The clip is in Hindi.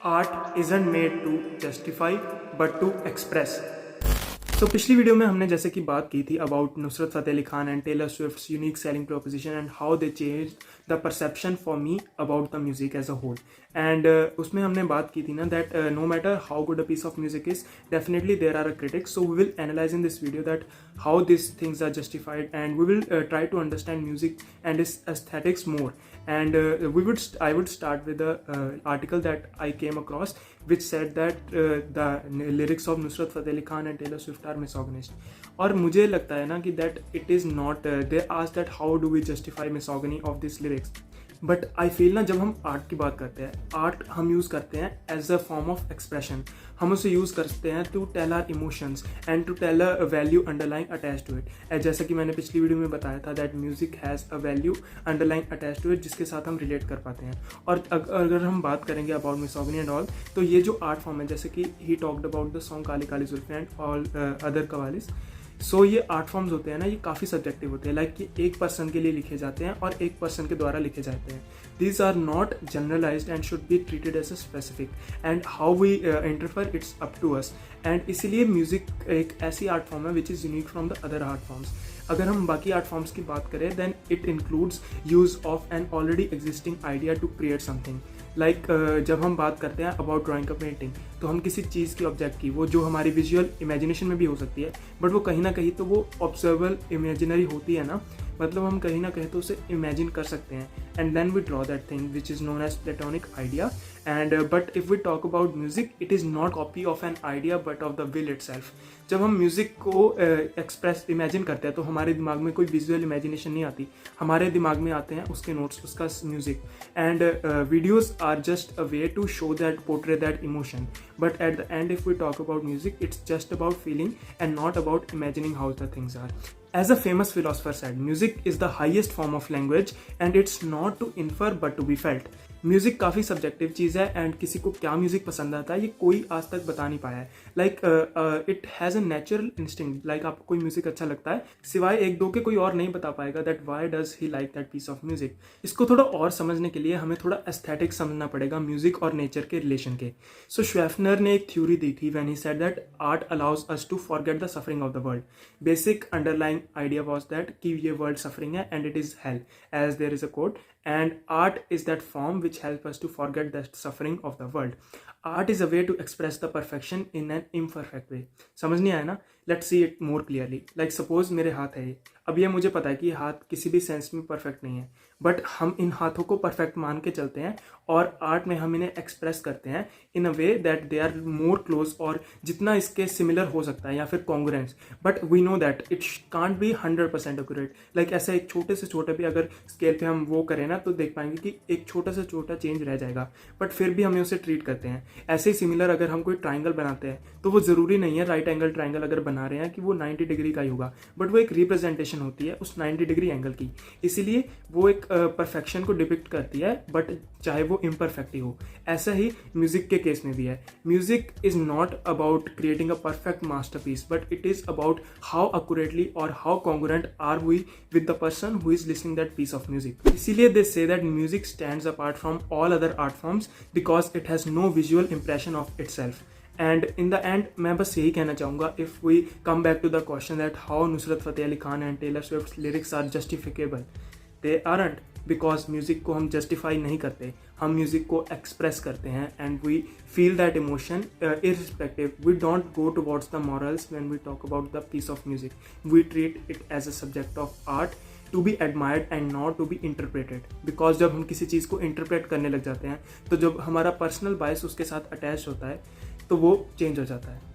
Art isn't made to justify but to express. तो पिछली वीडियो में हमने जैसे कि बात की थी about Nusrat Fateh Ali Khan and Taylor Swift's unique selling proposition and how they change the perception for me about the music as a whole and उसमें हमने बात की थी ना that no matter how good a piece of music is definitely there are a critics so we will analyze in this video that how this things are justified and we will try to understand music and its aesthetics more. And I would start with the article that I came across which said that the lyrics of Nusrat Fateh Ali Khan and Taylor Swift are misogynist. और मुझे लगता है ना कि that it is not they ask that how do we justify misogyny of these lyrics. But I feel ना जब हम आर्ट की बात करते हैं, आर्ट हम यूज़ करते हैं as a form of expression. हम उसे यूज़ करते हैं to tell our emotions and to tell a value underlying attach to it. जैसा कि मैंने पिछली वीडियो में बताया था that music has a value underlying attach to it जिसके साथ हम रिलेट कर पाते हैं. और अगर हम बात करेंगे अबाउट मिसोगिनी एंड ऑल, तो ये जो आर्ट फॉर्म है जैसे कि he talked about the song Kaali Kaali Zulfein and all other qawwalis. सो ये आर्ट फॉर्म्स होते हैं ना, ये काफ़ी सब्जेक्टिव होते हैं. लाइक कि एक पर्सन के लिए लिखे जाते हैं और एक पर्सन के द्वारा लिखे जाते हैं. These are not generalized and should be treated as a specific and how we interfere it's up to us. And इसीलिए म्यूजिक एक ऐसी आर्ट फॉर्म है which is unique from the other art forms. अगर हम बाकी आर्ट फॉर्म्स की बात करें then it includes use of an already existing idea to create something. Like जब हम बात करते हैं अबाउट ड्राइंग का पेंटिंग, तो हम किसी चीज़ की ऑब्जेक्ट की वो जो हमारी विजुअल इमेजिनेशन में भी हो सकती है बट वो कहीं ना कहीं तो वो ऑब्जर्वेबल इमेजिनरी होती है ना, मतलब हम कहीं ना कहीं तो उसे इमेजिन कर सकते हैं and then we draw that thing which is known as platonic idea. And but if we talk about music it is not copy of an idea but of the will itself. जब हम म्यूजिक को एक्सप्रेस इमेजिन करते हैं तो हमारे दिमाग में कोई विजुअल इमेजिनेशन नहीं आती, हमारे दिमाग में आते हैं उसके नोट्स, उसका music. And videos are just a way to show that, portray that emotion. But at the end if we talk about music it's just about feeling and not about imagining how the things are. As a famous philosopher said, music is the highest form of language and it's not to infer but to be felt. Music काफ़ी सब्जेक्टिव चीज़ है एंड किसी को क्या म्यूज़िक पसंद आता है ये कोई आज तक बता नहीं पाया है. Like it has a natural instinct. Like आपको कोई म्यूज़िक अच्छा लगता है सिवाय एक दो के कोई और नहीं बता पाएगा that why does he like that piece of music. इसको थोड़ा और समझने के लिए हमें थोड़ा एस्थेटिक समझना पड़ेगा म्यूज़िक और नेचर के रिलेशन के. सो श्वेफनर ने एक थ्योरी दी थी when he said that art allows us to forget the suffering of the world. Basic underlying idea was that कि ये वर्ल्ड सफरिंग है and it is hell as there is a quote. And art is that form which helps us to forget the suffering of the world. Art is a way to express the perfection in an imperfect way. समझ नहीं आया ना? Let's see it more clearly. Like suppose मेरे हाथ है ये, अब ये मुझे पता है कि ये हाथ किसी भी सेंस में परफेक्ट नहीं है बट हम इन हाथों को परफेक्ट मान के चलते हैं और आर्ट में हम इन्हें एक्सप्रेस करते हैं in a way that they are more close और जितना इसके सिमिलर हो सकता है या फिर congruence. But we know that it can't be 100% accurate. Like ऐसा एक छोटे से छोटे भी अगर स्केल पे हम वो करें ना तो देख पाएंगे कि एक छोटा से छोटा चेंज रह जाएगा बट फिर भी हमें उसे ट्रीट करते हैं. ऐसे ही सिमिलर अगर हम कोई ट्राइंगल बनाते हैं तो वो ज़रूरी नहीं है राइट एंगल ट्राइंगल अगर बना रहे हैं कि वो 90 डिग्री का ही होगा बट वो एक रिप्रेजेंटेशन होती है उस 90 डिग्री एंगल की. इसीलिए वो एक परफेक्शन को डिपिक्ट करती है बट चाहे वो इम्परफेक्ट ही हो. ऐसा ही म्यूजिक के केस में भी है. Music is not about creating a perfect masterpiece but it is about how accurately और how congruent are we with the person who is listening that piece of music. इसीलिए they say that music stands apart from all other art forms because it has no visual impression of itself. And in the end मैं बस यही कहना चाहूँगा if we come back to the question that how Nusrat Fateh Ali Khan and Taylor Swift lyrics are justifiable. They aren't because music को हम जस्टिफाई नहीं करते, हम म्यूज़िक को एक्सप्रेस करते हैं and we feel that emotion irrespective. We don't go towards the morals when we talk about the piece of music. We treat it as a subject of art to be admired and not to be interpreted. Because जब हम किसी चीज़ को इंटरप्रेट करने लग जाते हैं तो जब हमारा पर्सनल बायस उसके साथ अटैच होता है तो वो चेंज हो जाता है.